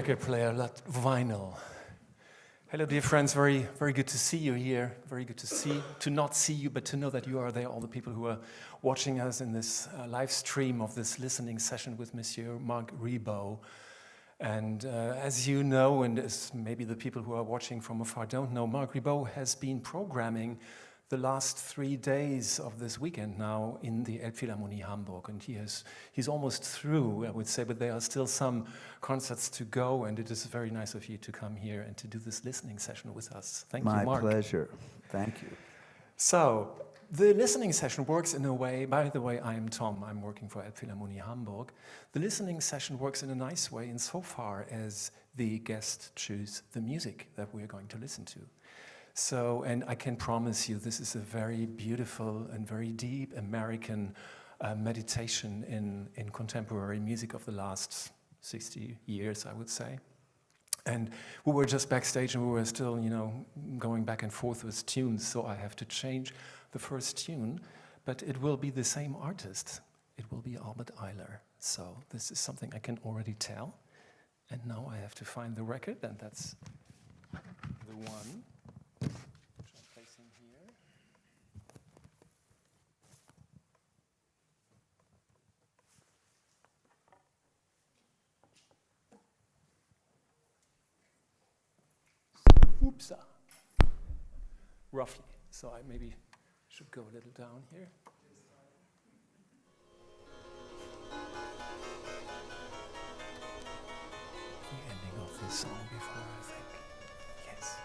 record player, not vinyl. Hello, dear friends. Very, very good to see you here. Very good to not see you, but to know that you are there. All the people who are watching us in this live stream of this listening session with Monsieur Marc Ribot. And as you know, and as maybe the people who are watching from afar don't know, Marc Ribot has been programming the last 3 days of this weekend now in the Elbphilharmonie Hamburg, and he's almost through, I would say, but there are still some concerts to go, and it is very nice of you to come here and to do this listening session with us. Thank you, Marc. My pleasure. Thank you. So, the listening session works in a way, by the way, I am Tom, I'm working for Elbphilharmonie Hamburg. The listening session works in a nice way insofar as the guests choose the music that we're going to listen to. So, and I can promise you this is a very beautiful and very deep American meditation in contemporary music of the last 60 years, I would say. And we were just backstage and we were still, going back and forth with tunes, so I have to change the first tune, but it will be the same artist. It will be Albert Ayler. So this is something I can already tell. And now I have to find the record, and that's the one. Oops, roughly. So I maybe should go a little down here. The ending of this song before, I think. Yes.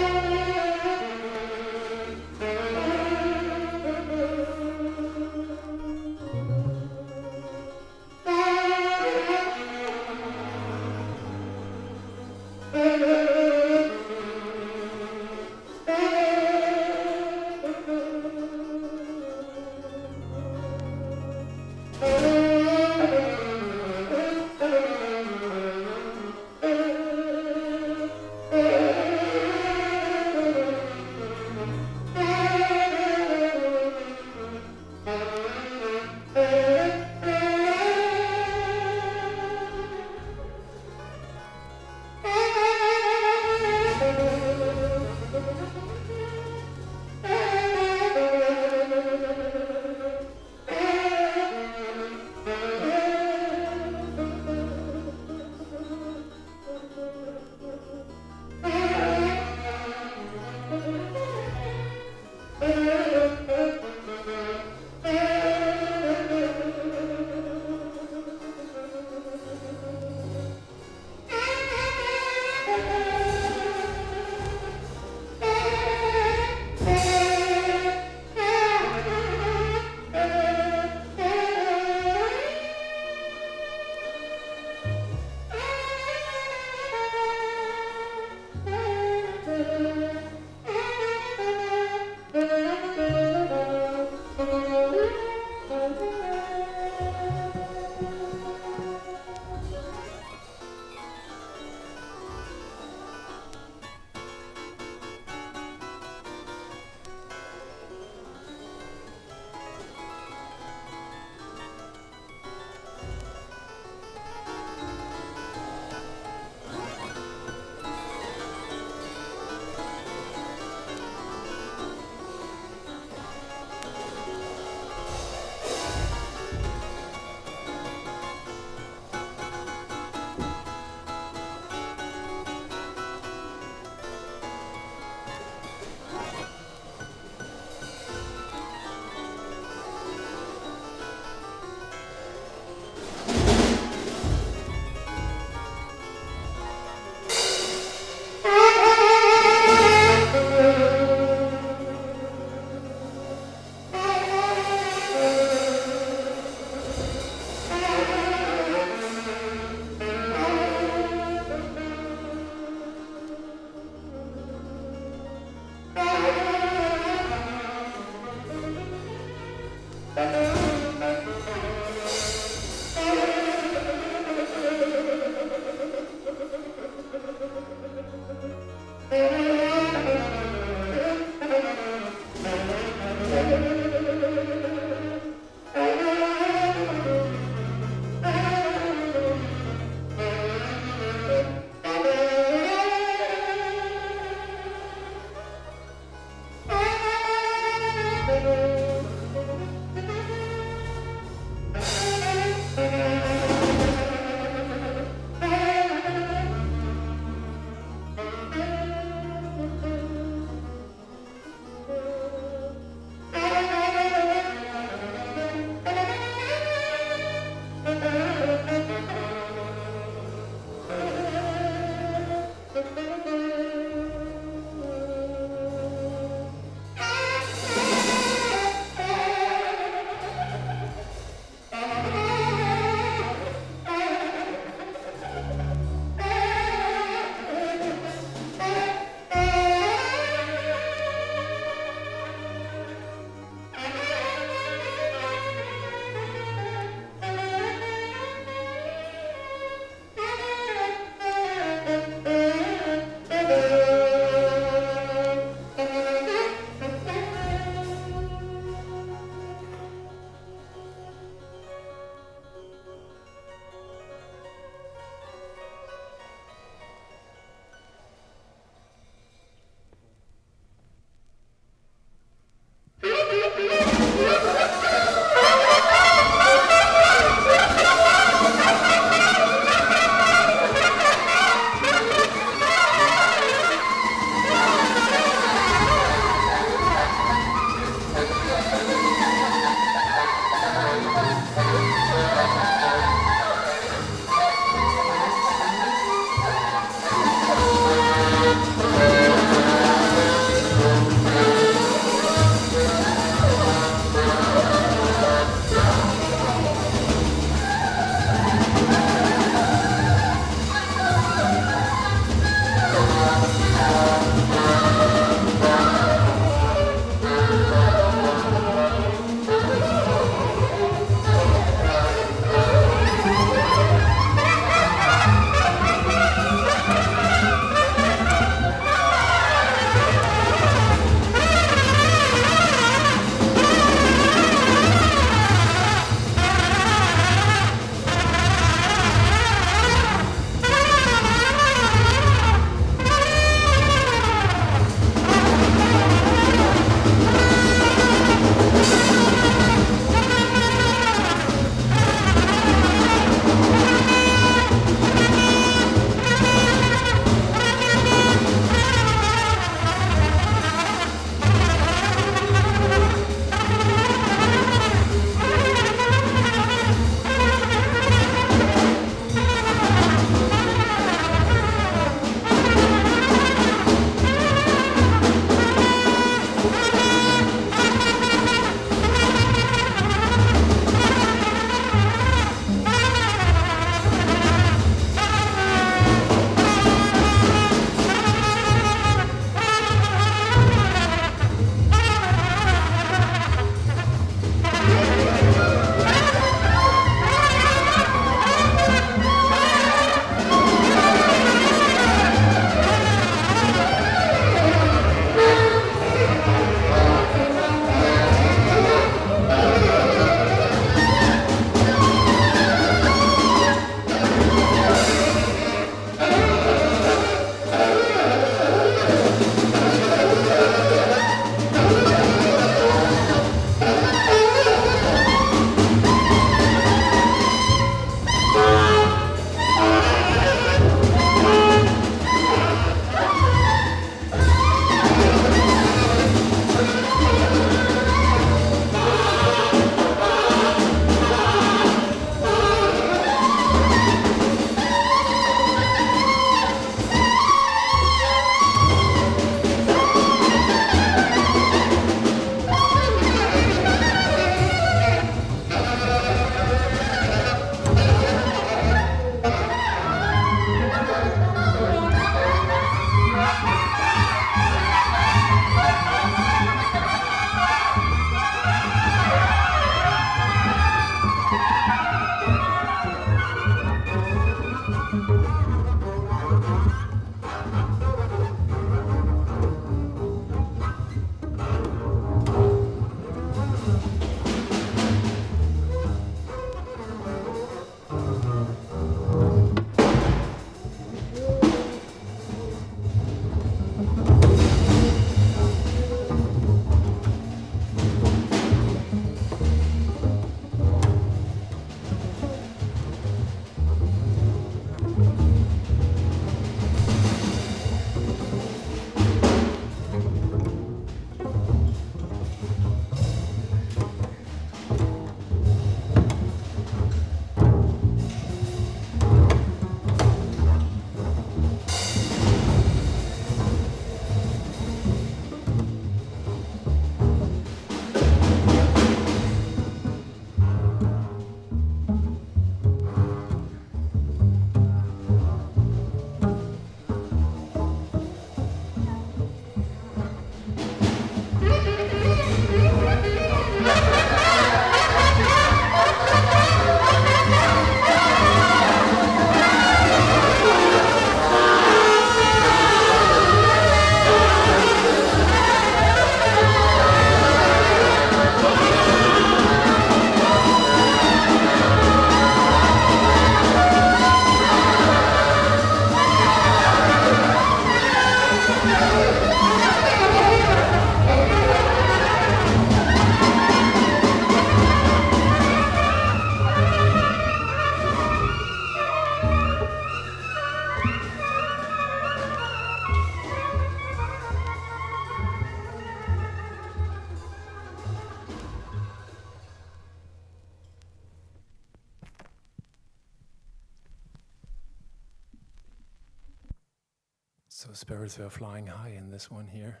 So spirits are flying high in this one here.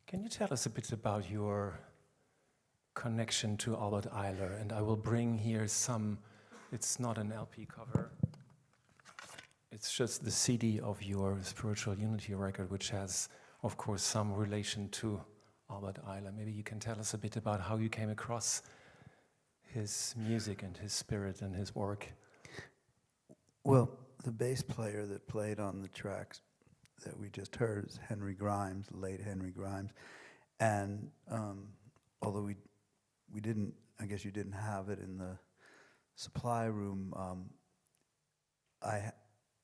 Can you tell us a bit about your connection to Albert Ayler? And I will bring here some, it's not an LP cover, it's just the CD of your Spiritual Unity record, which has, of course, some relation to Albert Ayler. Maybe you can tell us a bit about how you came across his music and his spirit and his work. Well, the bass player that played on the tracks that we just heard is Henry Grimes, late Henry Grimes. And although we didn't, I guess you didn't have it in the supply room,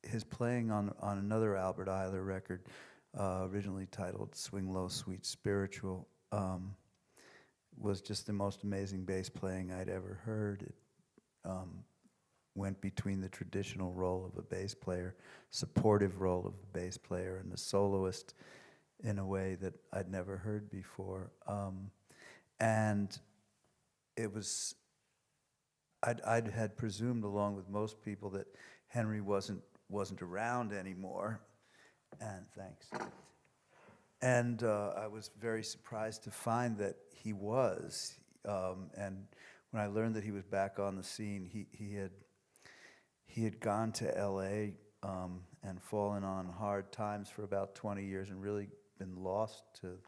his playing on another Albert Ayler record, originally titled Swing Low, Sweet Spiritual, was just the most amazing bass playing I'd ever heard. It went between the traditional role of a bass player, supportive role of a bass player, and the soloist in a way that I'd never heard before. And it was, I'd had presumed, along with most people, that Henry wasn't around anymore. And thanks. And I was very surprised to find that he was. And when I learned that he was back on the scene, he had gone to L.A. And fallen on hard times for about 20 years and really been lost to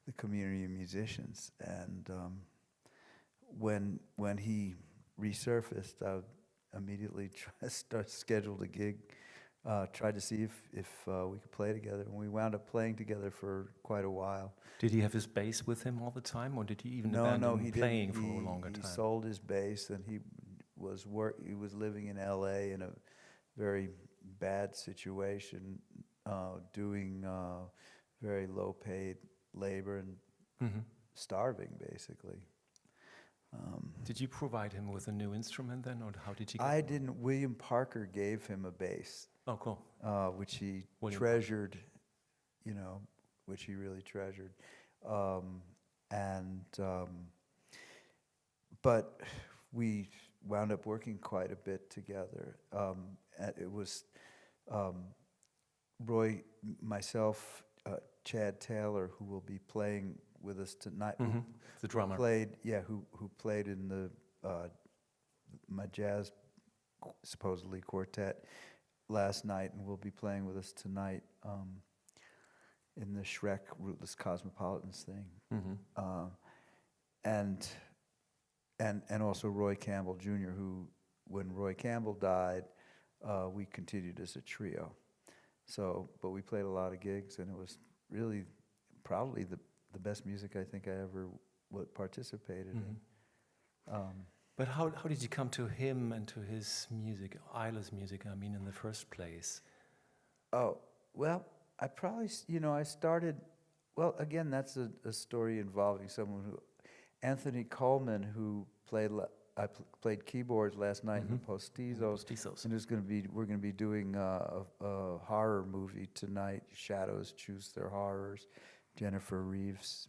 the community of musicians. And when he resurfaced, I immediately scheduled a gig, tried to see if we could play together, and we wound up playing together for quite a while. Did he have his bass with him all the time, or did he even abandon playing for a longer time? He sold his bass, and he was living in L.A. in a very bad situation, doing very low-paid labor and starving, basically. Did you provide him with a new instrument then, or how did you get I didn't. William Parker gave him a bass. Oh, cool. Which he William treasured, which he really treasured. But we wound up working quite a bit together. It was Roy, myself, Chad Taylor, who will be playing with us tonight. The drummer. Who played in the my jazz, supposedly, quartet last night, and will be playing with us tonight in the Shrek Rootless Cosmopolitans thing. And also Roy Campbell Jr., who, when Roy Campbell died, we continued as a trio. So, but we played a lot of gigs, and it was really probably the best music I think I ever participated in. But how did you come to him and to his music, Ayler's music, I mean, in the first place? Oh, well, I probably, I started, well, again, that's a story involving someone who, Anthony Coleman, who I played keyboards last night in the Postizos. And we're going to be doing a horror movie tonight, Shadows Choose Their Horrors, Jennifer Reeves,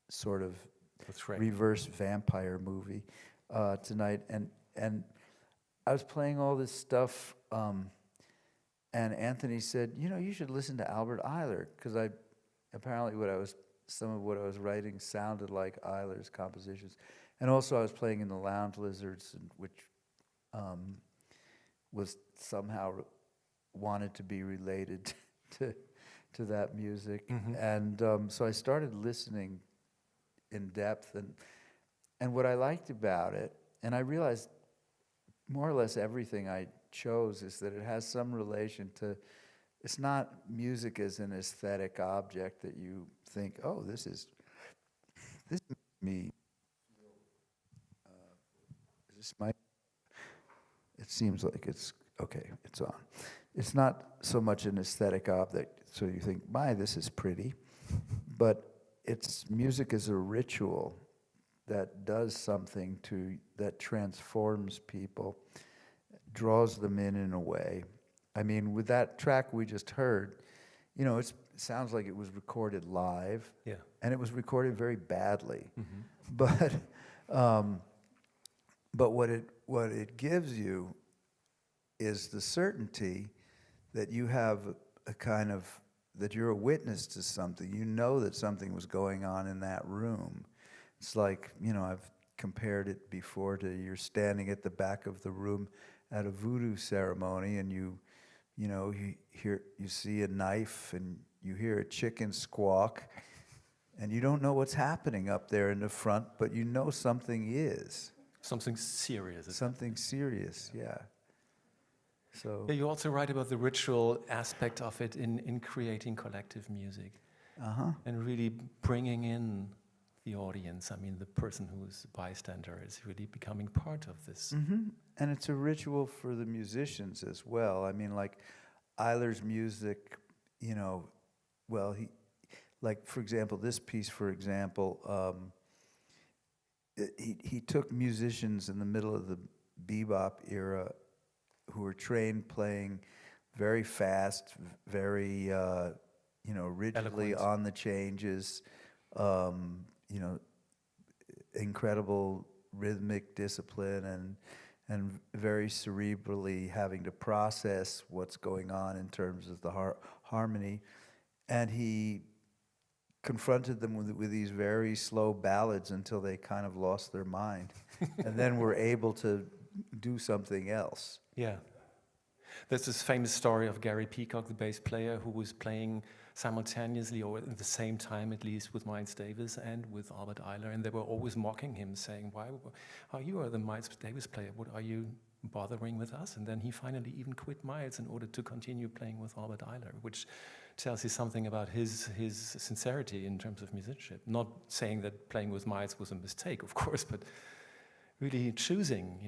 sort of reverse vampire movie tonight. And I was playing all this stuff, and Anthony said, you should listen to Albert Ayler, because apparently some of what I was writing sounded like Ayler's compositions. And also I was playing in the Lounge Lizards, which was somehow wanted to be related to that music. And so I started listening in depth, and what I liked about it, and I realized more or less everything I chose, is that it has some relation to, it's not music as an aesthetic object that you think, oh, this is me. Is this my? It seems like it's okay. It's on. It's not so much an aesthetic object, so you think, my, this is pretty, but it's music as a ritual that does something that transforms people, draws them in a way. I mean, with that track we just heard, it sounds like it was recorded live, and it was recorded very badly. But what it gives you is the certainty that you have a kind of, that you're a witness to something. You know that something was going on in that room. It's like, I've compared it before to you're standing at the back of the room at a voodoo ceremony, and you see a knife and you hear a chicken squawk, and you don't know what's happening up there in the front, but you know something is. Something serious. Something serious, yeah. So yeah, you also write about the ritual aspect of it in creating collective music. And really bringing in the audience. I mean, the person who is a bystander is really becoming part of this. And it's a ritual for the musicians as well. I mean, like Eiler's music, well, like, for example, this piece, he took musicians in the middle of the bebop era who were trained playing very fast, very, rigidly Eloquent. on the changes, incredible rhythmic discipline and very cerebrally having to process what's going on in terms of the harmony. And he confronted them with these very slow ballads until they kind of lost their mind. And then were able to do something else. Yeah. There's this famous story of Gary Peacock, the bass player, who was playing simultaneously or at the same time, at least, with Miles Davis and with Albert Ayler, and they were always mocking him, saying, "Why are you the Miles Davis player? What are you bothering with us?" And then he finally even quit Miles in order to continue playing with Albert Ayler, which tells you something about his sincerity in terms of musicianship. Not saying that playing with Miles was a mistake, of course, but really choosing,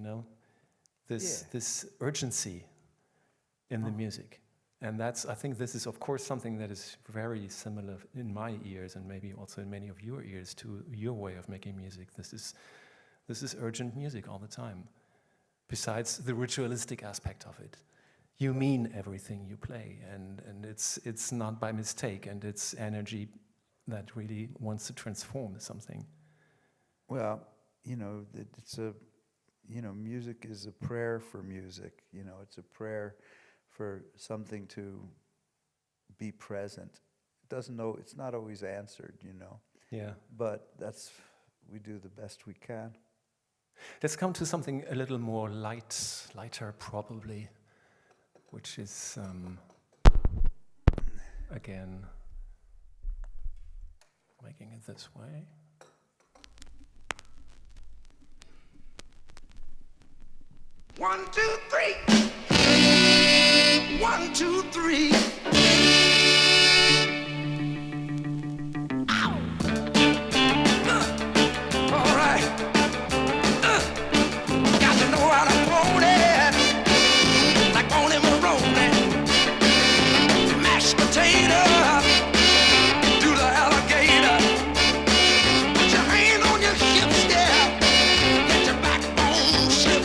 this urgency in the music. And I think this is, of course, something that is very similar in my ears and maybe also in many of your ears to your way of making music. This is urgent music all the time. Besides the ritualistic aspect of it, you mean everything you play, and it's not by mistake, and it's energy that really wants to transform something. Well, it's music is a prayer for music. It's a prayer for something to be present. It's not always answered, Yeah. But we do the best we can. Let's come to something a little more lighter probably, which is, again, making it this way. One, two, three. 1, 2, 3. Ow! All right. Got to know how to hold it, like on him rolling. Mashed potato, do the alligator. Put your hand on your hips there, let your backbone slip.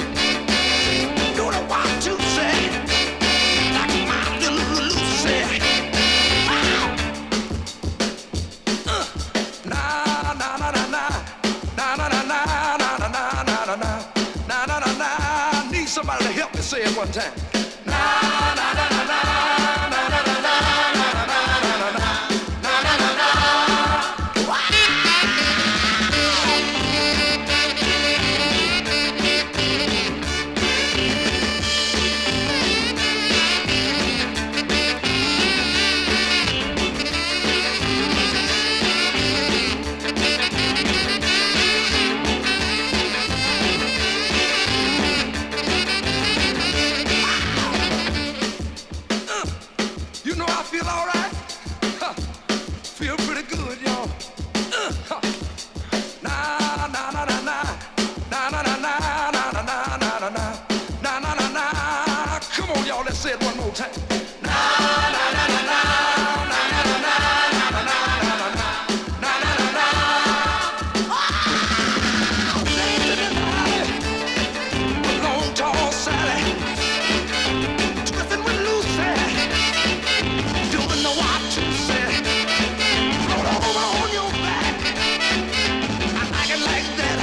Do the 1, 2, say. Somebody to help me say it one time. Na na na na na na na na na na na na na na. Say it one more time. Na na na na na na na na na na na na na na. Long tall Sally, twisting with Lucy, doing the 1, 2, say. Roll over on your back. I like it like that.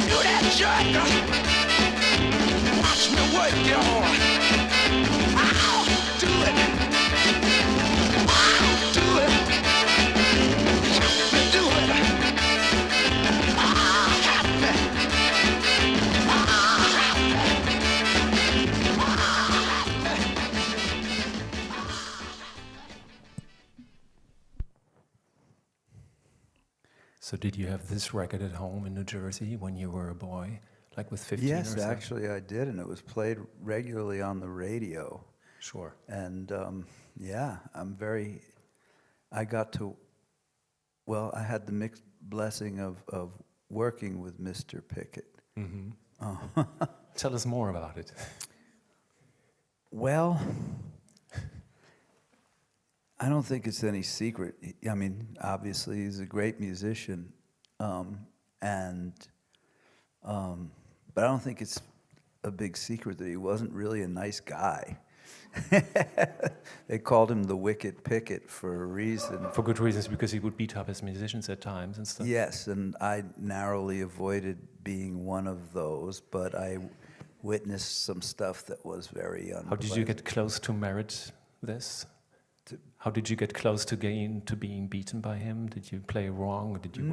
Do that jerk. Watch me work, y'all. I'll do it. I'll do it. Help me do it. Help me. So did you have this record at home in New Jersey when you were a boy, like with 15 or Yes, so? actually I did, and it was played regularly on the radio. Sure. And yeah, I got to, well, I had the mixed blessing of working with Mr. Pickett. Mm-hmm. Oh. Tell us more about it. Well, I don't think it's any secret. I mean, obviously he's a great musician, but I don't think it's a big secret that he wasn't really a nice guy. They called him the Wicked Pickett for a reason. For good reasons, because he would beat up his musicians at times and stuff. Yes, and I narrowly avoided being one of those, but I witnessed some stuff that was very unpleasant. How did you get close to merit this? How did you get close to being beaten by him? Did you play wrong, or did you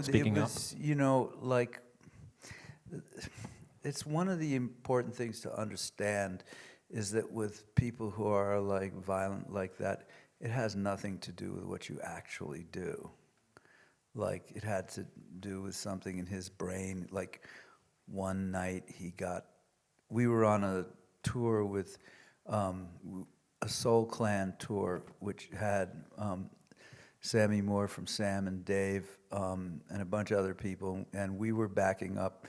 speaking it was, up? You know, like, it's one of the important things to understand is that with people who are like violent like that, it has nothing to do with what you actually do. Like, it had to do with something in his brain. Like, one night we were on a tour with a Soul Clan tour, which had Sammy Moore from Sam and Dave and a bunch of other people, and we were backing up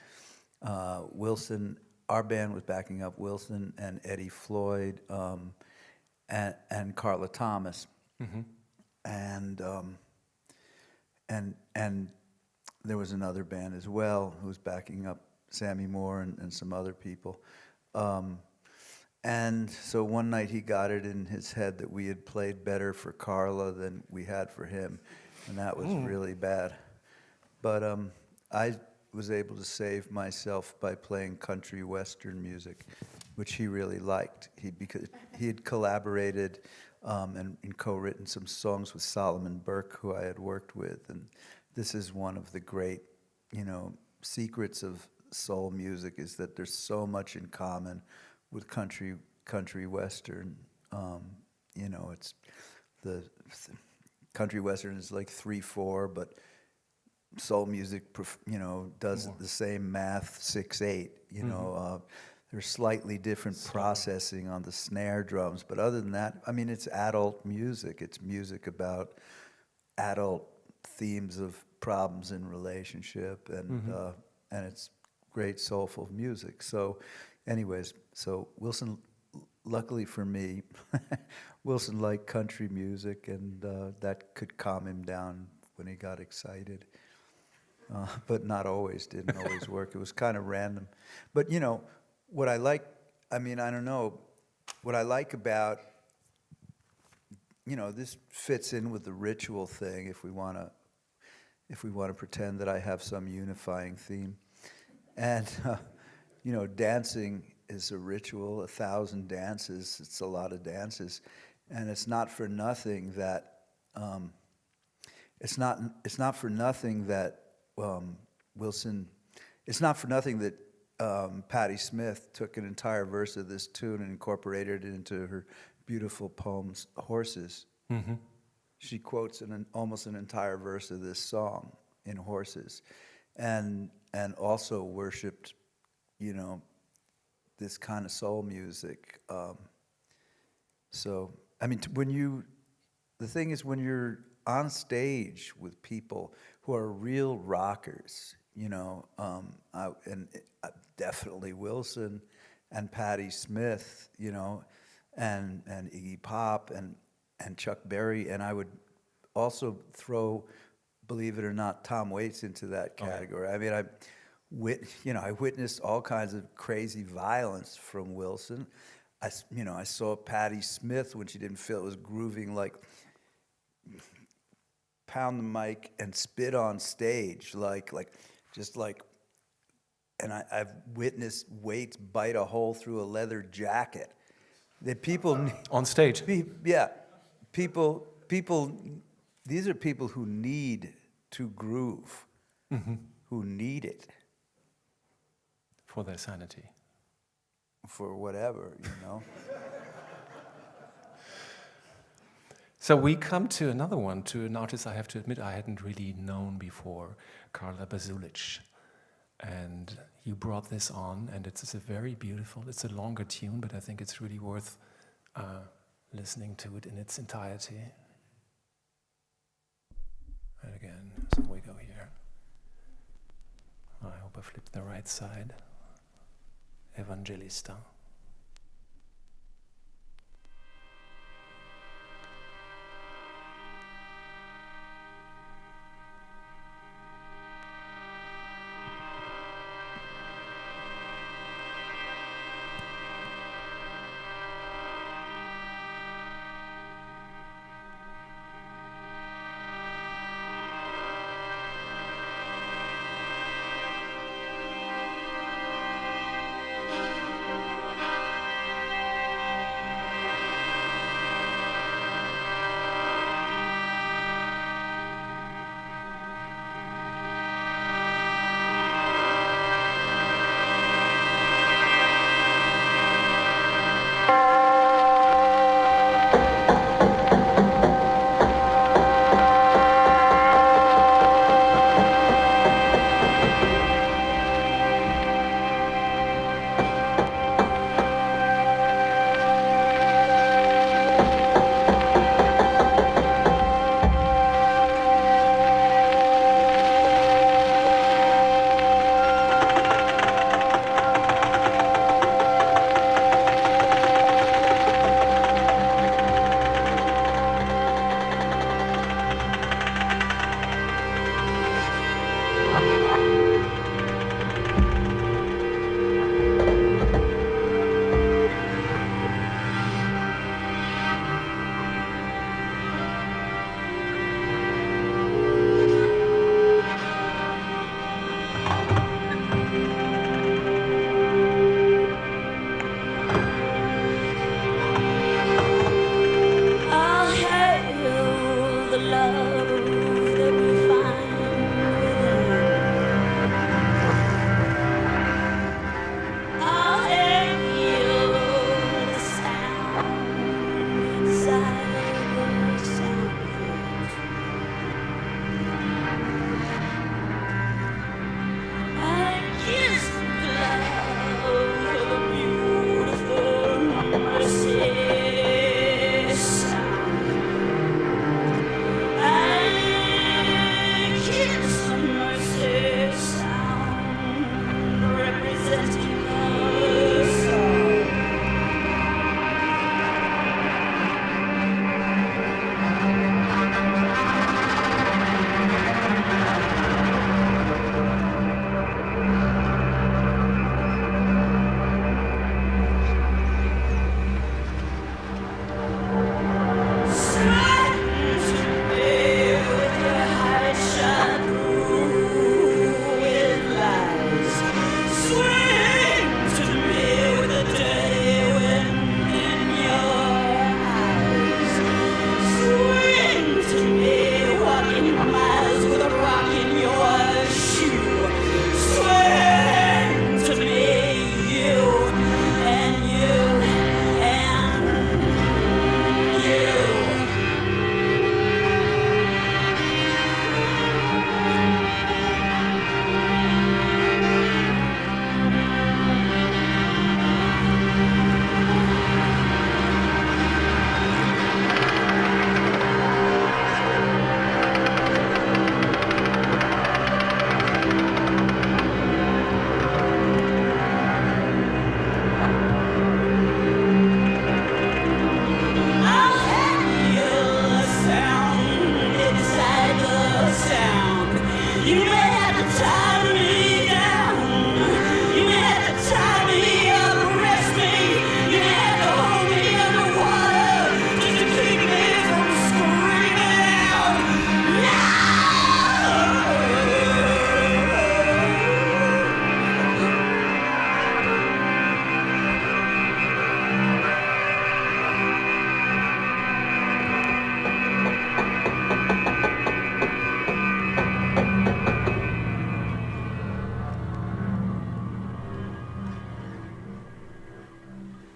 Wilson. Our band was backing up Wilson and Eddie Floyd and Carla Thomas, Mm-hmm. and there was another band as well who was backing up Sammy Moore and some other people. And so one night he got it in his head that we had played better for Carla than we had for him, and that was really bad. But I was able to save myself by playing country western music, which he really liked. Because he had collaborated and co-written some songs with Solomon Burke, who I had worked with, and this is one of the great, secrets of soul music, is that there's so much in common with country western. It's the country western is like 3/4, but soul music, does the same math 6/8. There's slightly different processing on the snare drums, but other than that, I mean, it's adult music. It's music about adult themes of problems in relationship, and it's great soulful music. So, anyways, Wilson, luckily for me, Wilson liked country music, and that could calm him down when he got excited. But not always, didn't always work. It was kind of random. But, what I like, I don't know, what I like about, this fits in with the ritual thing, if we want to pretend that I have some unifying theme. And, dancing is a ritual, 1,000 dances, it's a lot of dances. And it's not for nothing that, Wilson, it's not for nothing that Patti Smith took an entire verse of this tune and incorporated it into her beautiful poems, Horses. Mm-hmm. She quotes almost an entire verse of this song in Horses, and also worshipped, this kind of soul music. So, the thing is, when you're on stage with people who are real rockers, definitely Wilson and Patti Smith, and Iggy Pop and Chuck Berry, and I would also throw, believe it or not, Tom Waits into that category. Okay. I witnessed all kinds of crazy violence from Wilson. I saw Patti Smith when she didn't feel it was grooving, like pound the mic and spit on stage, like and I've witnessed weights bite a hole through a leather jacket. That people On stage. People. These are people who need to groove, who need it For their sanity. for whatever, you know. So we come to another one, to an artist I have to admit I hadn't really known before, Carla Basulic. And you brought this on, and it's a very beautiful, it's a longer tune, but I think it's really worth listening to it in its entirety. And again, so we go here. I hope I flipped the right side. Evangelista.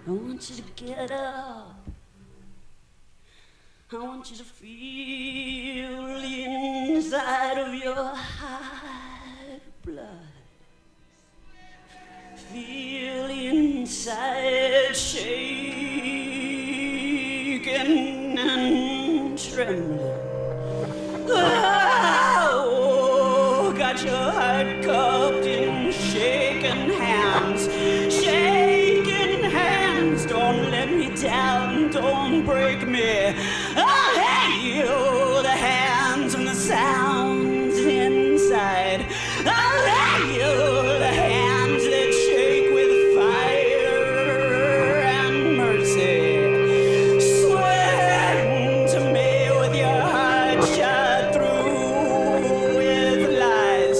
I want you to get up. I want you to feel the inside of your hot blood. Feel the inside shaking and trembling. Oh, got your heart cupped in shaking hands. Shaking hands, don't let me down, don't break me. I'll hand you the hands and the sounds inside. I'll hand you the hands that shake with fire and mercy. Swear to me with your heart shot through with lies.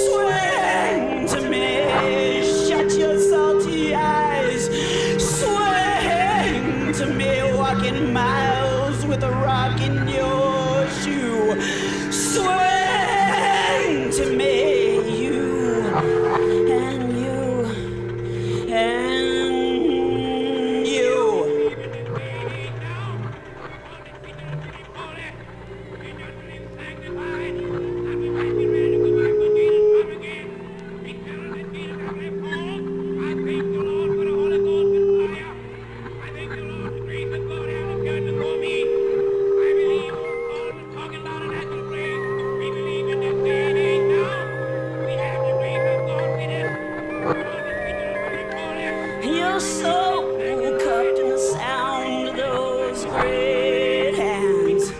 Swear to me, shut your salty eyes. Swear to me, walking miles with a rock in your shoe. Swear to me, you and you and you. You're so cupped in the sound of those great hands.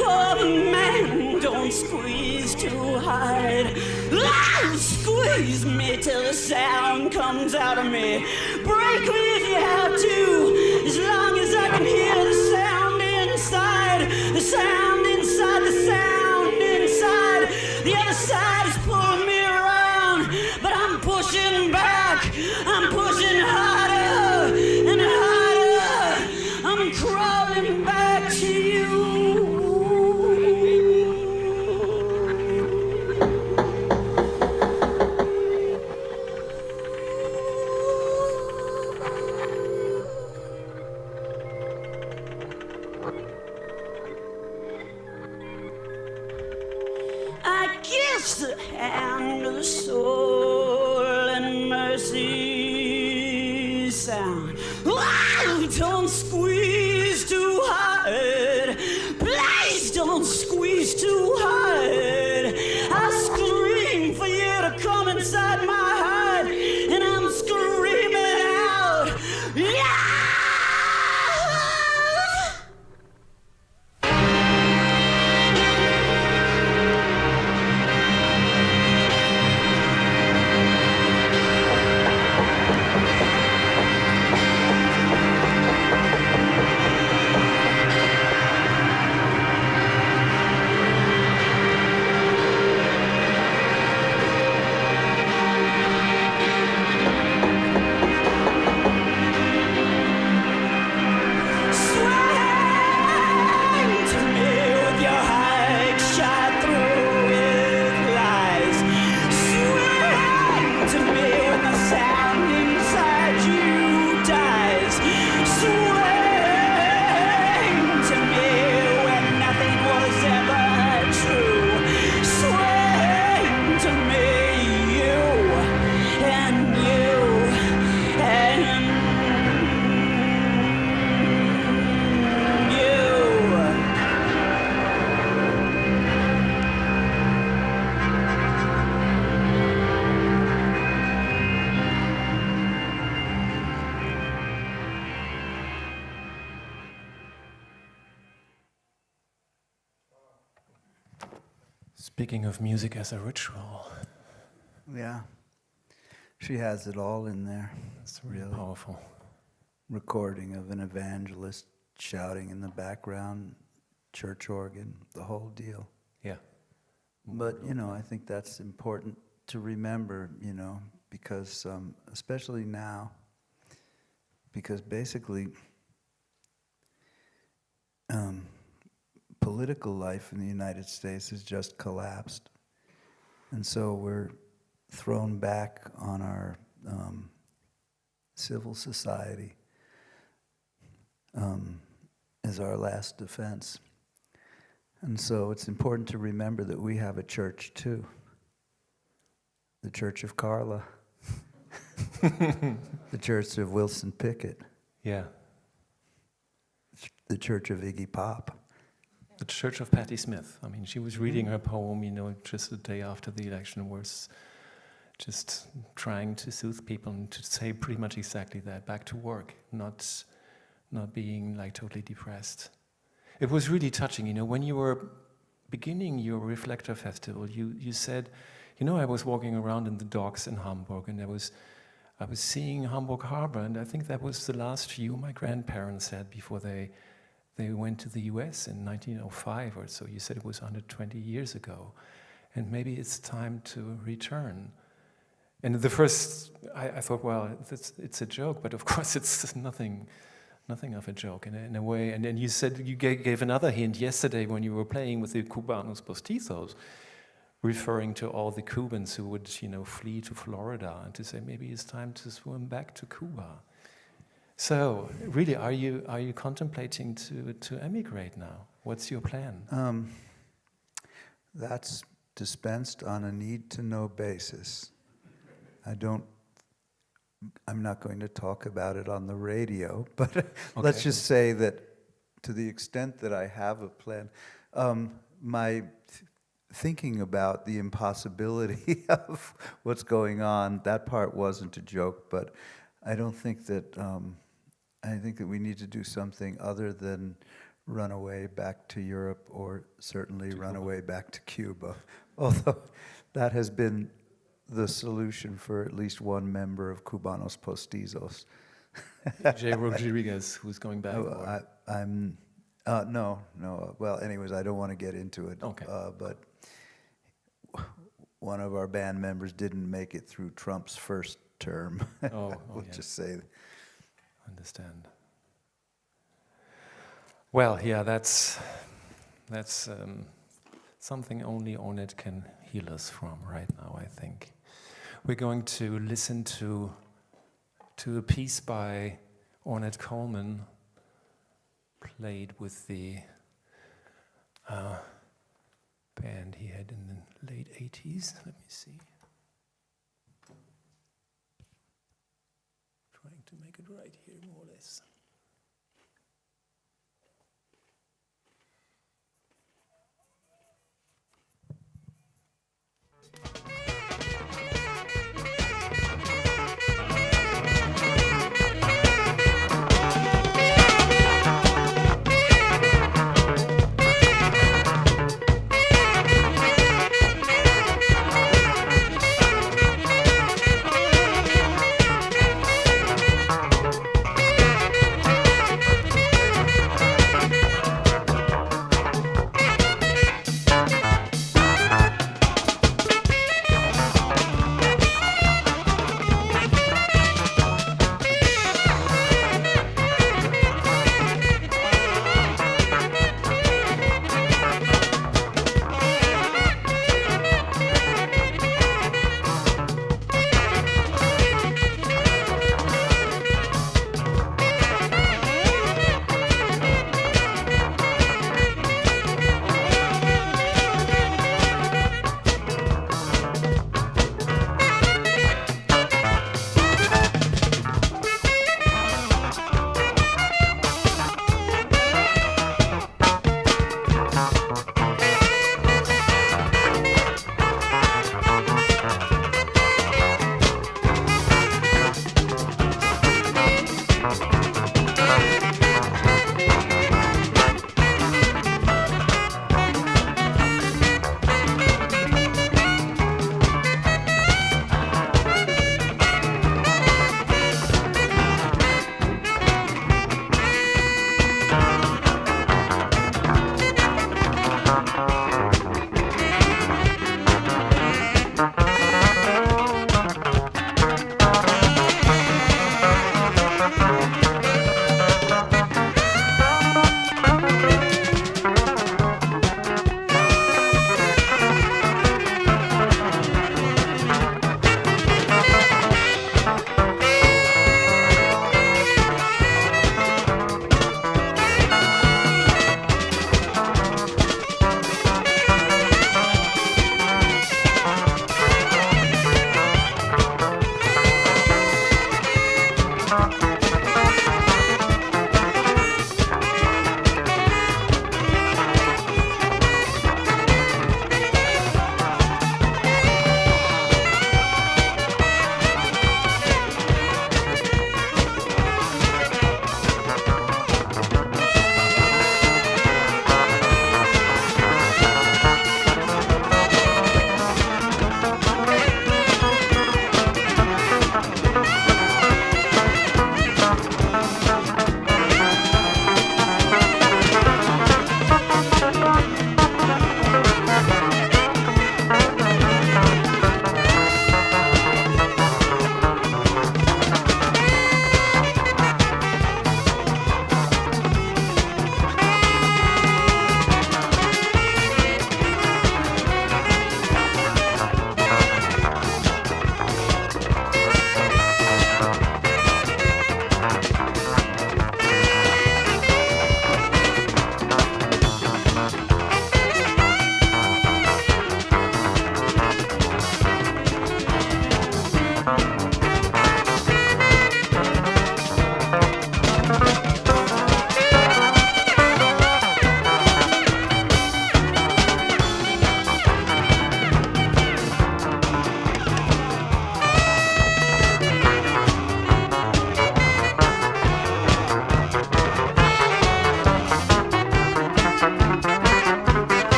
Oh man, don't squeeze too hard. Ah, squeeze me till the sound comes out of me. Break me if you have to, as long as I can hear the sound inside. The sound inside, the sound inside. The other side is pulling me around, but I'm pushing back. I'm pushing harder and harder. I'm crawling back to you. I kiss the hand of the soul and mercy sound. Oh, don't squeeze too hard. Please don't squeeze too hard. I scream for you to come inside my heart, and I'm screaming out. Yeah! Speaking of music as a ritual, Yeah. She has it all in there. it's really powerful. Recording of an evangelist shouting in the background, church organ, the whole deal. Yeah. But, I think that's important to remember, because especially now, because basically political life in the United States has just collapsed. And so we're thrown back on our civil society as our last defense. And so it's important to remember that we have a church too. The Church of Carla. The Church of Wilson Pickett. Yeah. The Church of Iggy Pop. The Church of Patti Smith. I mean, she was reading her poem, just the day after the election, was just trying to soothe people and to say pretty much exactly that, back to work, not being like totally depressed. It was really touching, when you were beginning your Reflektor Festival, you said, I was walking around in the docks in Hamburg, and I was seeing Hamburg Harbor, and I think that was the last view my grandparents had before they went to the US in 1905 or so. You said it was 120 years ago, and maybe it's time to return. And the first, I thought, well, it's a joke, but of course it's nothing of a joke in a way. And then you said, you gave another hint yesterday when you were playing with the Cubanos Postizos, referring to all the Cubans who would, flee to Florida, and to say maybe it's time to swim back to Cuba. So, really, are you contemplating to emigrate now? What's your plan? That's dispensed on a need-to-know basis. I'm not going to talk about it on the radio, but okay. Let's just say that to the extent that I have a plan, my thinking about the impossibility of what's going on, that part wasn't a joke, but I don't think that, I think that we need to do something other than run away back to Europe, or certainly run away back to Cuba, although that has been the solution for at least one member of Cubanos Postizos. Jay Rodriguez, who's going back? No. Well, anyways, I don't want to get into it. Okay. But one of our band members didn't make it through Trump's first term. We'll just say. Understand. Well, yeah, that's something only Ornette can heal us from right now, I think. We're going to listen to a piece by Ornette Coleman, played with the band he had in the late 80s. Let me see. Trying to make it right here, more or less.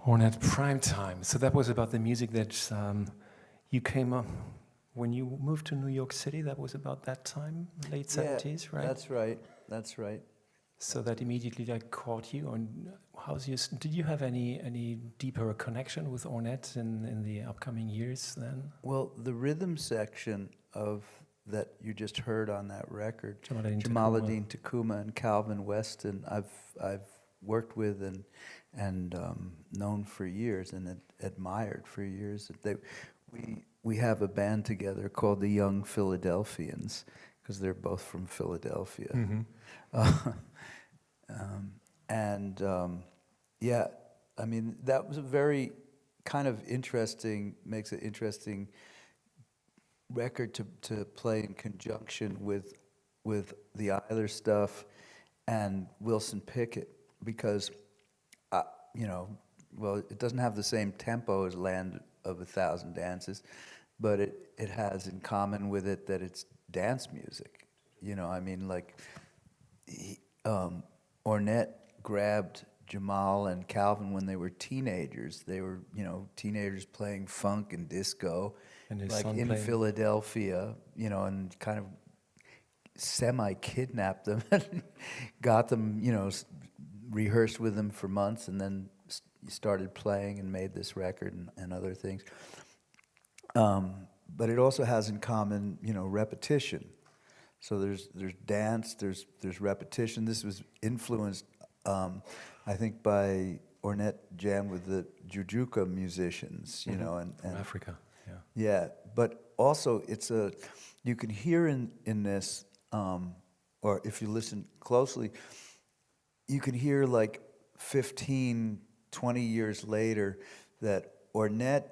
Ornette Prime Time. So that was about the music that you came up when you moved to New York City. That was about that time, late 70s, right? That's right. That's right. So that immediately caught you. And did you have any deeper connection with Ornette in the upcoming years then? Well, the rhythm section of that you just heard on that record, Jamaluddin Tacuma and Calvin Weston, I've worked with and known for years and admired for years. We have a band together called the Young Philadelphians because they're both from Philadelphia. Mm-hmm. Yeah, I mean, that was a very kind of interesting, makes it interesting record to play in conjunction with the Eiler stuff and Wilson Pickett because, well, it doesn't have the same tempo as Land of a Thousand Dances, but it has in common with it that it's dance music. I mean, like, Ornette grabbed Jamal and Calvin when they were teenagers. They were, teenagers playing funk and disco, and like in Philadelphia, and kind of semi-kidnapped them and got them, rehearsed with them for months and then started playing and made this record and other things. But it also has in common, repetition. So there's dance, there's repetition. This was influenced I think by Ornette jammed with the Jujuka musicians, you know, and from Africa, yeah. Yeah, but also you can hear in this, or if you listen closely, you can hear like 15, 20 years later that Ornette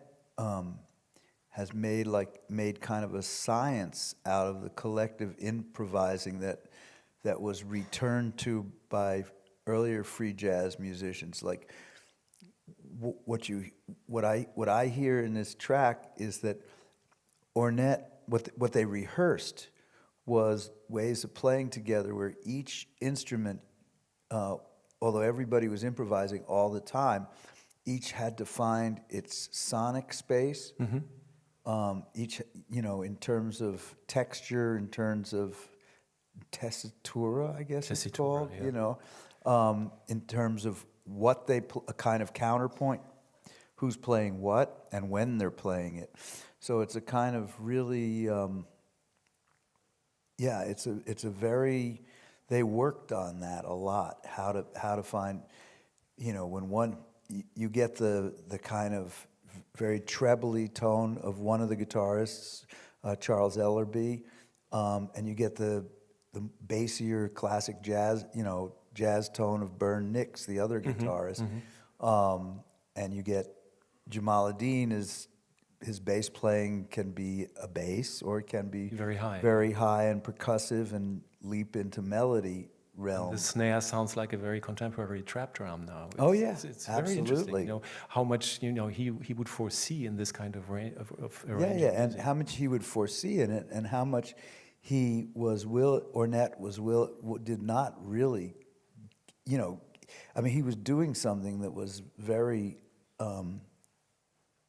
has made kind of a science out of the collective improvising that was returned to by earlier free jazz musicians. Like what I hear in this track is that Ornette, what they rehearsed was ways of playing together where each instrument, although everybody was improvising all the time, each had to find its sonic space. Each, you know, in terms of texture, in terms of tessitura, I guess it's called, yeah. you know, in terms of what a kind of counterpoint, who's playing what, and when they're playing it. So it's a kind of really, it's a very, they worked on that a lot, how to find, you know, when you get the kind of very trebly tone of one of the guitarists, Charles Ellerby, and you get the bassier classic jazz, you know, jazz tone of Bern Nix, the other guitarist, and you get Jamaaladeen his bass playing can be a bass or it can be very high and percussive and leap into melody realm. The snare sounds like a very contemporary trap drum now. It's very interesting. You know how much he would foresee in this kind of arrangement. And how much he would foresee in it, and how much Ornette did not really, you know, I mean, he was doing something that was very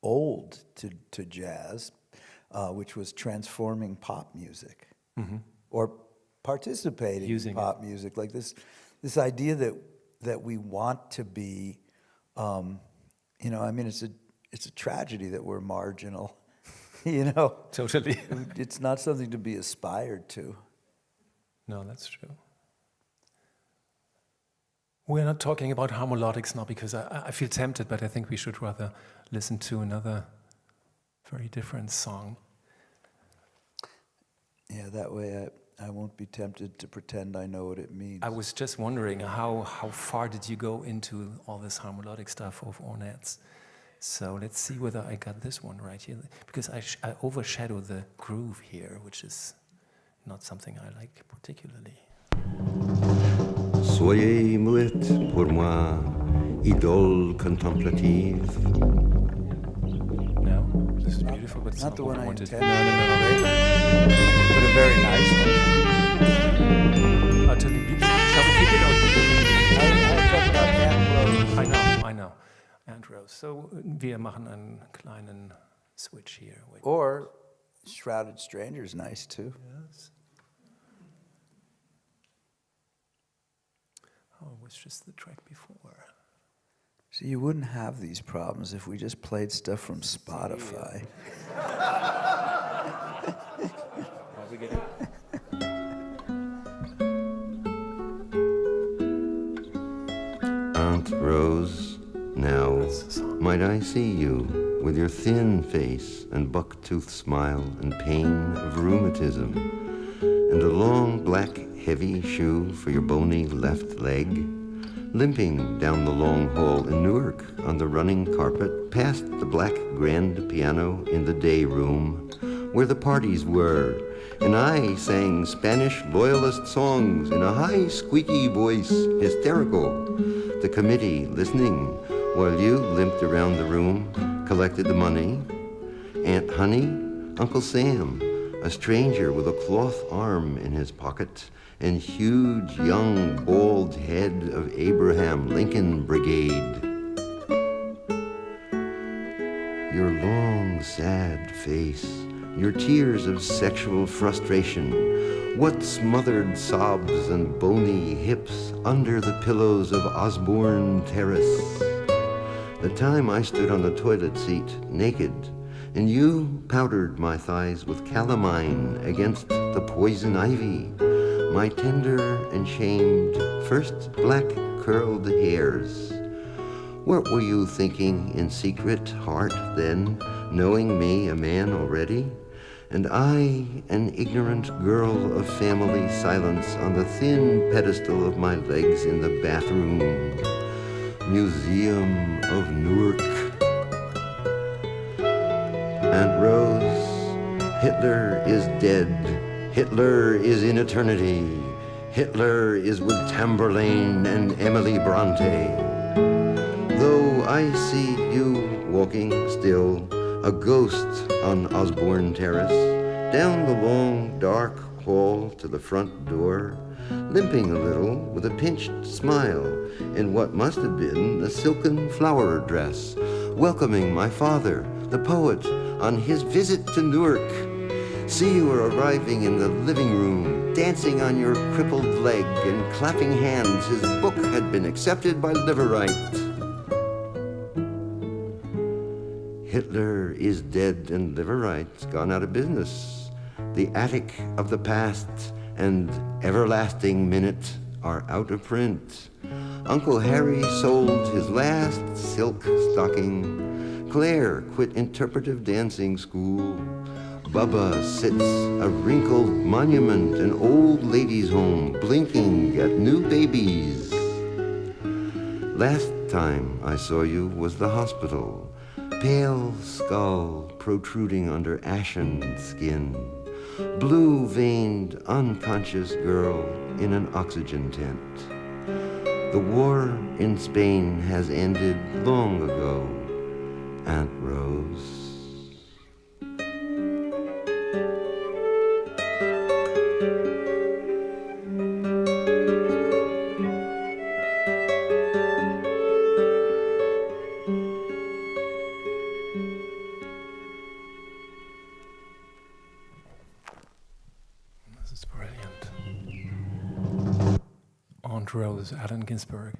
old to jazz, which was transforming pop music, or participating in pop music, like this idea that we want to be, you know, I mean, it's a tragedy that we're marginal, you know. Totally. It's not something to be aspired to. No, that's true. We're not talking about harmonics now because I feel tempted, but I think we should rather listen to another very different song. Yeah, that way I won't be tempted to pretend I know what it means. I was just wondering how far did you go into all this harmonic stuff of Ornette's? So let's see whether I got this one right here, because I overshadow the groove here, which is not something I like particularly. Soyez muette pour moi, idole contemplative. No, this is beautiful, but it's not the one I wanted. intended. No. But a very nice one. Shall we keep it or I'll talk about Ambrose. I know. Ambrose. So wir machen einen kleinen switch here. Wait. Or Shrouded Stranger's nice too. Yes. Oh, it was just the track before. See, you wouldn't have these problems if we just played stuff from Spotify. Aunt Rose, now, might I see you with your thin face and buck-toothed smile and pain of rheumatism, and a long black heavy shoe for your bony left leg, limping down the long hall in Newark on the running carpet past the black grand piano in the day room where the parties were, and I sang Spanish loyalist songs in a high squeaky voice, hysterical, the committee listening while you limped around the room, collected the money. Aunt Honey, Uncle Sam, a stranger with a cloth arm in his pocket, and huge young bald head of Abraham Lincoln Brigade. Your long sad face, your tears of sexual frustration, what smothered sobs and bony hips under the pillows of Osborne Terrace. The time I stood on the toilet seat naked, and you powdered my thighs with calamine against the poison ivy. My tender and shamed first black curled hairs. What were you thinking in secret heart then, knowing me a man already? And I, an ignorant girl of family silence on the thin pedestal of my legs in the bathroom. Museum of Newark. Aunt Rose, Hitler is dead. Hitler is in eternity. Hitler is with Tamburlaine and Emily Bronte. Though I see you walking still, a ghost on Osborne Terrace, down the long, dark hall to the front door, limping a little with a pinched smile in what must have been a silken flower dress, welcoming my father, the poet, on his visit to Newark. See you arriving in the living room, dancing on your crippled leg and clapping hands. His book had been accepted by Liverite. Hitler is dead and Liverite's gone out of business. The Attic of the Past and Everlasting Minute are out of print. Uncle Harry sold his last silk stocking. Claire quit interpretive dancing school. Bubba sits a wrinkled monument, an old ladies' home, blinking at new babies. Last time I saw you was the hospital. Pale skull protruding under ashen skin. Blue-veined, unconscious girl in an oxygen tent. The war in Spain has ended long ago, Aunt Rose. Rose, Allen Ginsberg.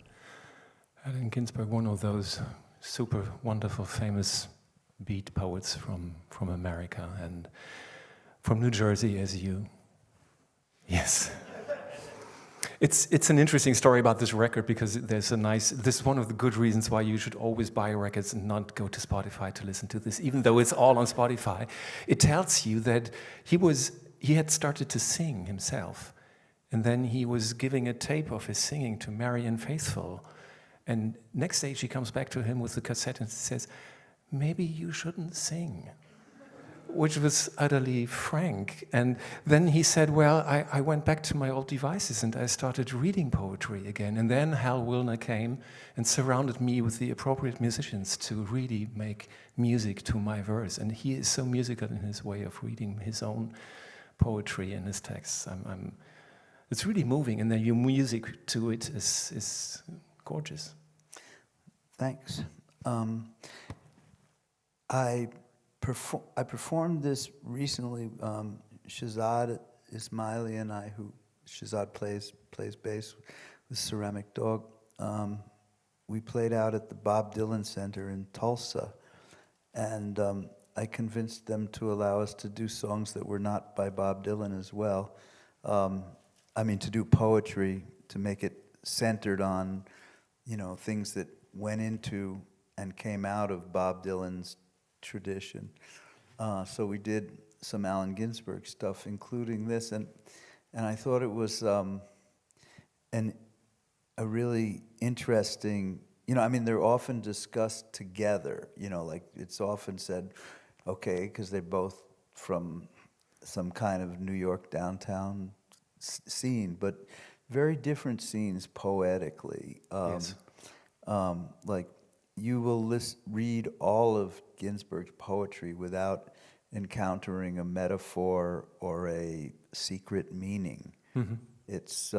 Allen Ginsberg, one of those super wonderful, famous beat poets from America and from New Jersey, as you. Yes. It's an interesting story about this record because this is one of the good reasons why you should always buy records and not go to Spotify to listen to this, even though it's all on Spotify. It tells you that he had started to sing himself. And then he was giving a tape of his singing to Marianne Faithfull. And next day she comes back to him with the cassette and says, maybe you shouldn't sing, which was utterly frank. And then he said, well, I went back to my old devices and I started reading poetry again. And then Hal Wilner came and surrounded me with the appropriate musicians to really make music to my verse. And he is so musical in his way of reading his own poetry and his texts. It's really moving, and then your music to it is gorgeous. Thanks. I performed this recently. Shahzad Ismaili and I, Shahzad plays bass with Ceramic Dog. We played out at the Bob Dylan Center in Tulsa, and I convinced them to allow us to do songs that were not by Bob Dylan as well. To do poetry, to make it centered on, things that went into and came out of Bob Dylan's tradition. So we did some Allen Ginsberg stuff, including this, and I thought it was a really interesting, they're often discussed together, like it's often said, okay, because they're both from some kind of New York downtown scene, but very different scenes poetically. Yes. Like you will read all of Ginsberg's poetry without encountering a metaphor or a secret meaning. Mm-hmm. It's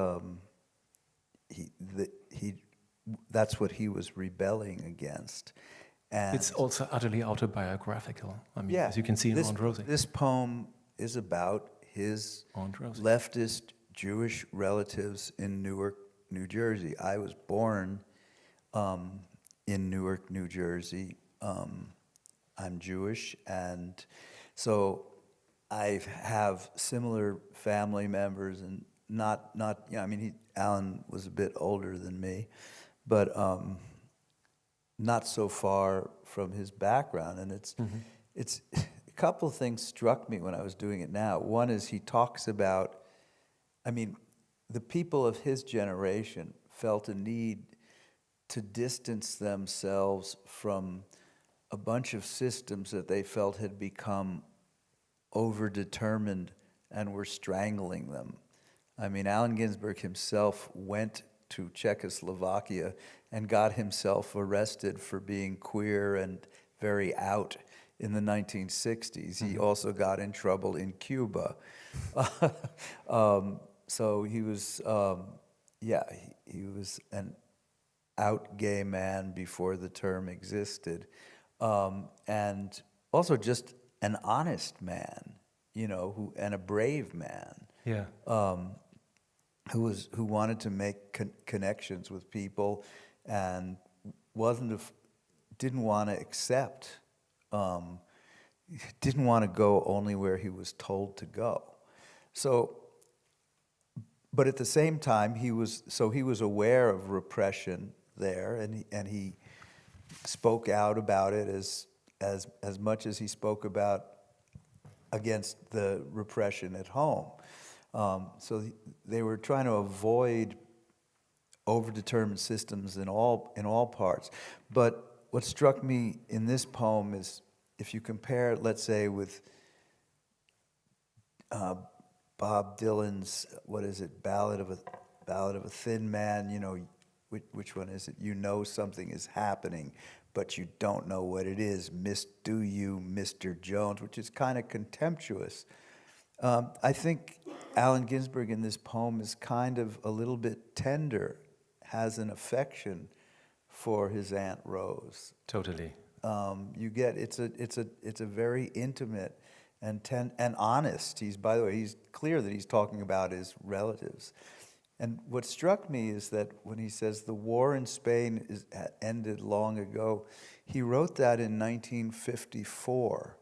that's what he was rebelling against. And it's also utterly autobiographical. Yeah, as you can see in Aunt Rosie. This poem is about his leftist Jewish relatives in Newark, New Jersey. I was born in Newark, New Jersey. I'm Jewish, and so I have similar family members and I mean, Alan was a bit older than me, but not so far from his background. And it's a couple of things struck me when I was doing it now. One is he talks about, I mean, the people of his generation felt a need to distance themselves from a bunch of systems that they felt had become overdetermined and were strangling them. I mean, Allen Ginsberg himself went to Czechoslovakia and got himself arrested for being queer and very out in the 1960s. He also got in trouble in Cuba. So he was, he was an out gay man before the term existed. And also just an honest man, you know, and a brave man. Yeah. Who wanted to make connections with people and didn't want to accept, didn't want to go only where he was told to go. So, but at the same time, he was aware of repression there, and he spoke out about it as much as he spoke about against the repression at home. So they were trying to avoid overdetermined systems in all parts. But what struck me in this poem is, if you compare, let's say, with Bob Dylan's, what is it, Ballad of a Thin Man, you know, which one is it? You know something is happening, but you don't know what it is. Do you, Mr. Jones, which is kind of contemptuous. I think Allen Ginsberg in this poem is kind of a little bit tender, has an affection for his Aunt Rose. Totally. You get it's a very intimate and honest. By the way, he's clear that he's talking about his relatives. And what struck me is that when he says the war in Spain ended long ago, he wrote that in 1954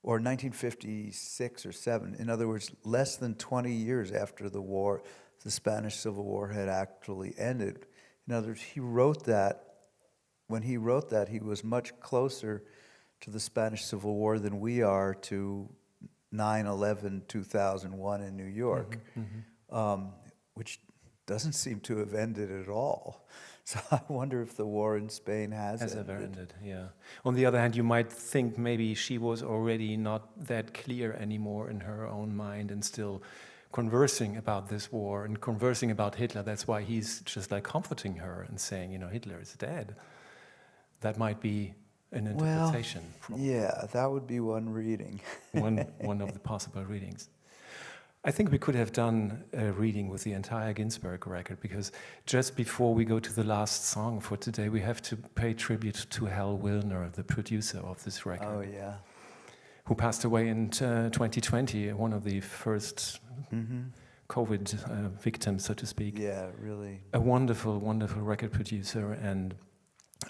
or 1956 or 7. In other words, less than 20 years after the war, the Spanish Civil War had actually ended. In other words, he wrote that. When he wrote that, he was much closer to the Spanish Civil War than we are to 9/11/2001 in New York. Which doesn't seem to have ended at all. So I wonder if the war in Spain has ever ended, yeah. On the other hand, you might think maybe she was already not that clear anymore in her own mind and still conversing about this war and conversing about Hitler. That's why he's just like comforting her and saying, you know, Hitler is dead. That might be an interpretation. Well, yeah, that would be one reading. one of the possible readings. I think we could have done a reading with the entire Ginsberg record, because just before we go to the last song for today, we have to pay tribute to Hal Wilner, the producer of this record. Oh, yeah. Who passed away in 2020, one of the first COVID victims, so to speak. Yeah, really. A wonderful, wonderful record producer. And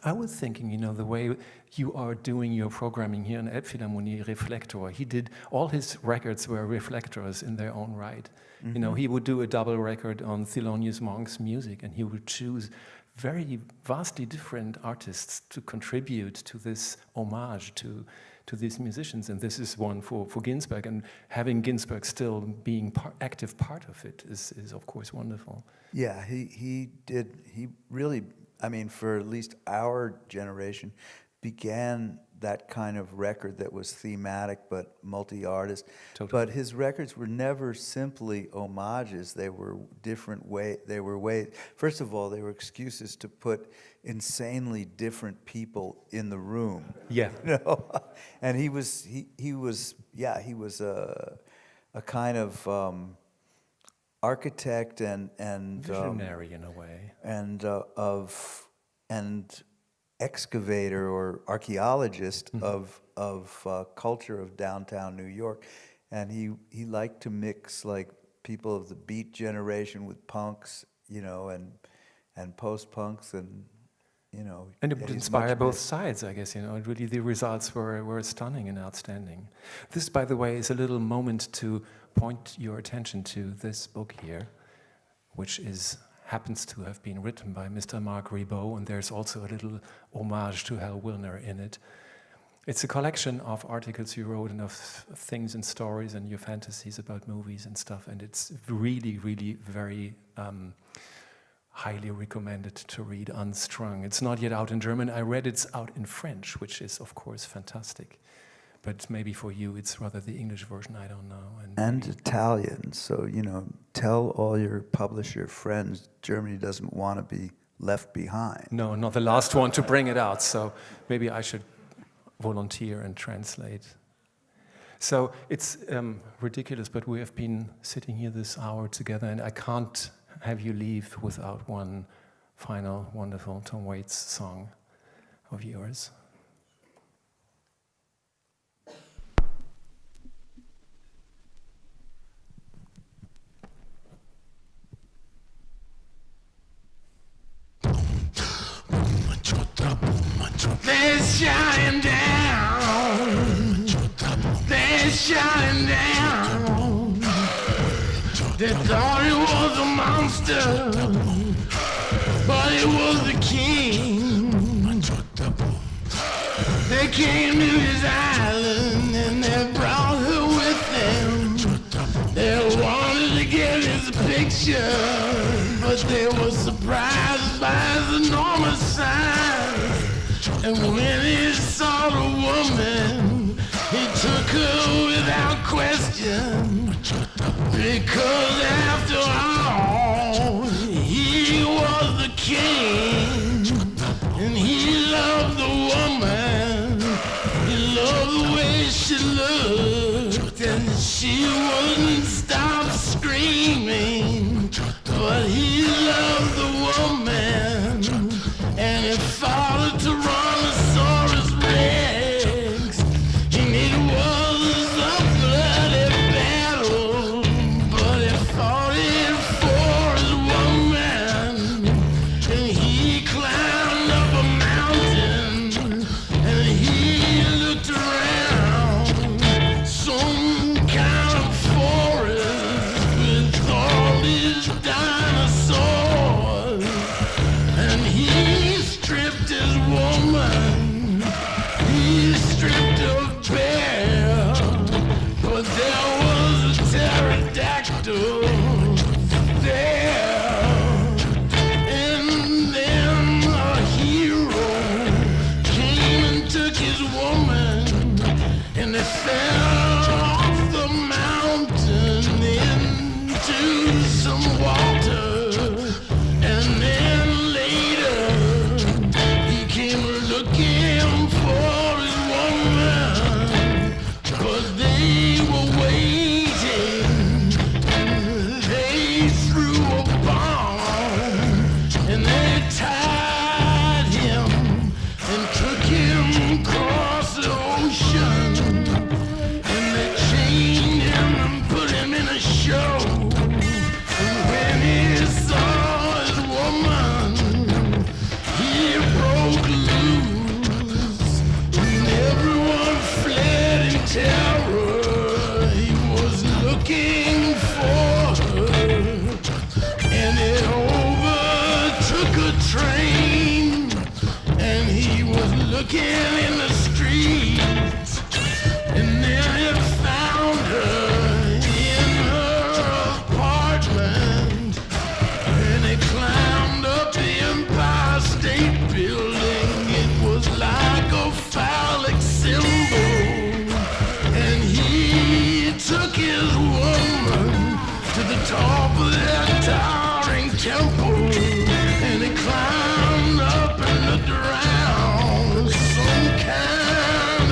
I was thinking, you know, the way you are doing your programming here in Elbphilharmonie, Reflektor, he did, all his records were reflectors in their own right. You know, he would do a double record on Thelonious Monk's music, and he would choose very vastly different artists to contribute to this homage to these musicians. And this is one for Ginsberg, and having Ginsberg still being active part of it is of course wonderful. Yeah, he really, I mean, for at least our generation, began that kind of record that was thematic but multi-artist. Totally. But his records were never simply homages. They were different ways. First of all, they were excuses to put insanely different people in the room. Yeah. You know? And he was a kind of architect and visionary in a way, and excavator or archaeologist of culture of downtown New York, and he liked to mix like people of the Beat generation with punks, you know, and post punks, and you know. And it would inspire both sides. sides, I guess, you know. Really, the results were stunning and outstanding. This, by the way, is a little moment to point your attention to this book here, which happens to have been written by Mr. Marc Ribot, and there's also a little homage to Hal Wilner in it. It's a collection of articles you wrote and of things and stories and your fantasies about movies and stuff, and it's really, really very highly recommended to read, unstrung. It's not yet out in German. I read it's out in French, which is, of course, fantastic. But maybe for you, it's rather the English version, I don't know. And Italian, so, you know, tell all your publisher friends Germany doesn't want to be left behind. No, not the last one to bring it out, so maybe I should volunteer and translate. So it's ridiculous, but we have been sitting here this hour together, and I can't have you leave without one final wonderful Tom Waits song of yours. They're shutting down. They're shutting down. They thought it was a monster, but it was the king. They came to his island and they brought her with them. They wanted to get his picture, but they were surprised by his enormous size. And when he saw the woman, he took her without question. Because after all, he was the king. And he loved the woman. He loved the way she looked. And she wouldn't stop screaming. But he loved the woman. And he fought a Tyrannosaurus Rex, and it was a bloody battle, but he fought it for his woman, and he climbed up a mountain, and he looked around, some kind of forest with all these dinosaurs, and he stripped his woman, he stripped her bare, but there was a pterodactyl there, and then a hero came and took his woman, and they fell off the mountain into some water, and then later he came looking for his woman, but they were waiting, and they threw a bomb, and they tied him and took him across the ocean, and they chained him and put him in a show, and when he saw his woman, he broke loose, and everyone fled in terror. He was looking for her, and it overtook a train, and he was looking in the streets, and then he found her in her apartment, and he climbed up the Empire State Building. It was like a phallic symbol, and he took his woman to the top of that towering temple, and he climbed up and looked around, some kind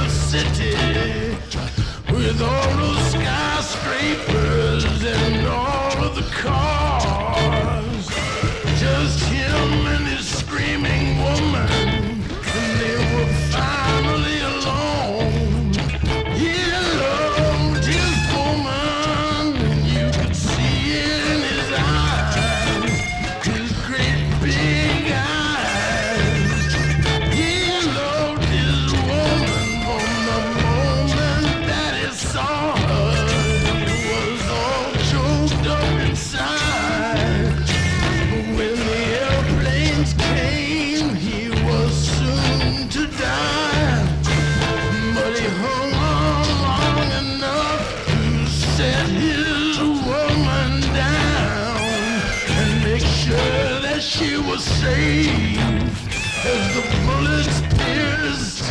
as the bullets pierced.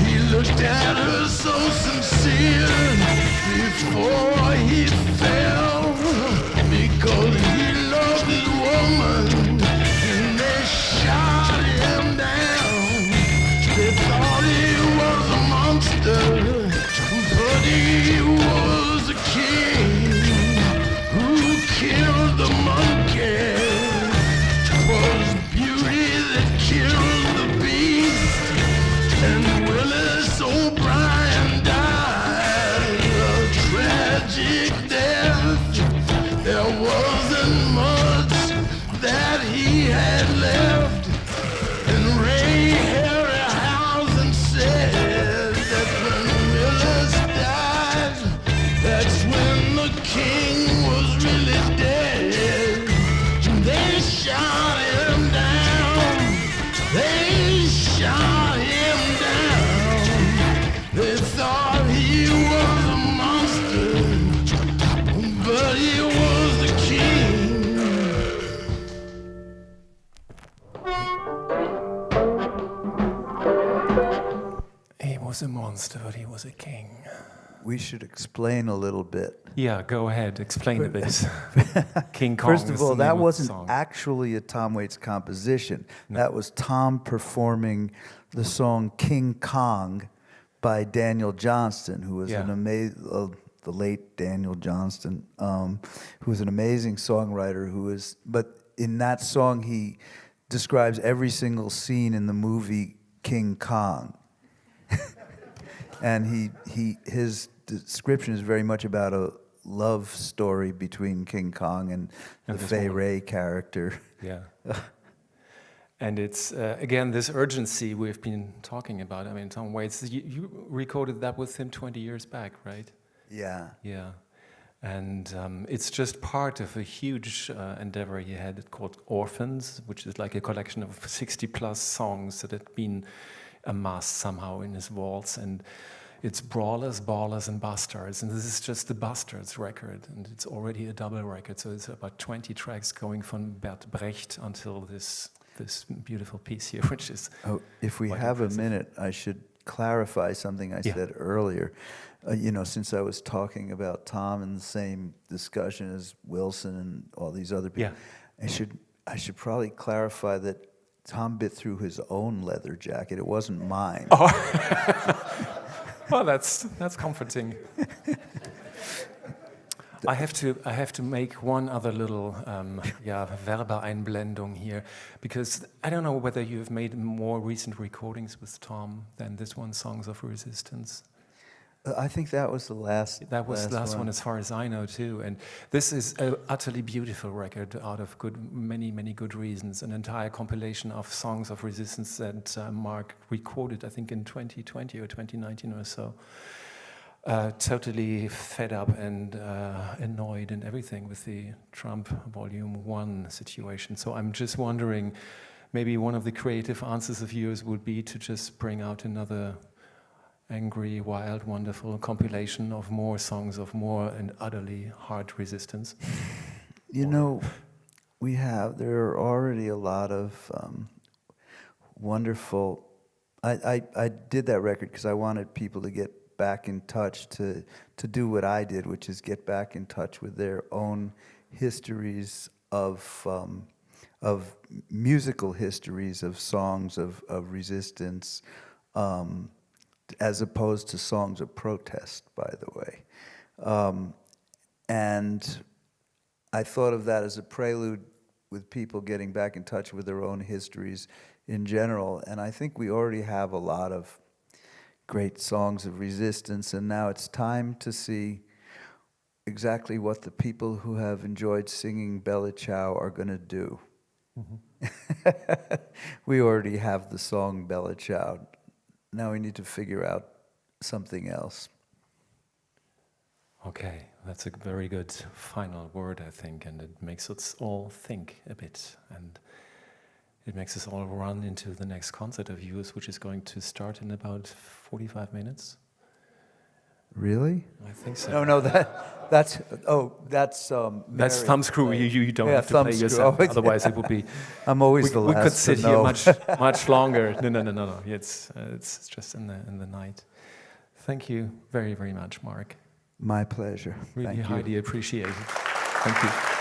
He looked at her so sincere before he fell, because he loved his woman, and they shot him down. They thought he was a monster, but he was a king who killed the monkey. 'Twas beauty that killed the beast, and Willis O'Brien died a tragic death. There wasn't much that he had left, and Ray Harryhausen said that when Willis died, that's when the king was really dead. They shot him down. They shot him down. They thought he was a monster, but he was the king. He was a monster, but he was a king. We should explain a little bit. Yeah, go ahead, explain a bit. King Kong. First of is all, the that name of the wasn't song. actually a Tom Waits composition. That was Tom performing the song King Kong by Daniel Johnston, who was an amazing, the late Daniel Johnston, who was an amazing songwriter. But in that song, he describes every single scene in the movie King Kong. And his description is very much about a love story between King Kong and the Fay Wray character. Yeah. And it's, again, this urgency we've been talking about. I mean, Tom Waits, you recorded that with him 20 years back, right? Yeah. Yeah. And it's just part of a huge endeavor he had called Orphans, which is like a collection of 60-plus songs that had been amassed somehow in his vaults. And it's Brawlers, Ballers, and Bastards. And this is just the Bastards record. And it's already a double record. So it's about 20 tracks going from Bert Brecht until this beautiful piece here, which is... Oh, if we have impressive. A minute, I should clarify something I said earlier. Since I was talking about Tom in the same discussion as Wilson and all these other people, I should probably clarify that Tom bit through his own leather jacket. It wasn't mine. Oh. Well, that's comforting. I have to make one other little Werbeeinblendung here, because I don't know whether you have made more recent recordings with Tom than this one, Songs of Resistance. I think that was the last. That was the last one, as far as I know, too. And this is an utterly beautiful record, out of many good reasons. An entire compilation of Songs of Resistance that Marc recorded, I think, in 2020 or 2019 or so. Totally fed up and annoyed and everything with the Trump Volume 1 situation. So I'm just wondering, maybe one of the creative answers of yours would be to just bring out another angry, wild, wonderful compilation of more songs of more and utterly hard resistance. There are already a lot of wonderful... I did that record because I wanted people to get back in touch, to do what I did, which is get back in touch with their own histories of musical histories of songs of resistance, as opposed to songs of protest, by the way. And I thought of that as a prelude with people getting back in touch with their own histories in general. And I think we already have a lot of great songs of resistance, and now it's time to see exactly what the people who have enjoyed singing Bella Ciao are going to do. Mm-hmm. We already have the song Bella Ciao. Now we need to figure out something else. Okay, that's a very good final word, I think, and it makes us all think a bit, and it makes us all run into the next concert of yours, which is going to start in about 45 minutes. Really? I think so. No, that's That's Mary thumbscrue. playing. You don't Yeah, have to play thumbscrew. yourself. Oh, yeah. Otherwise, it would be. I'm always We the could last sit to here know. much longer. No. It's just in the night. Thank you very, very much, Marc. My pleasure. Really Thank you. highly appreciated. Thank you.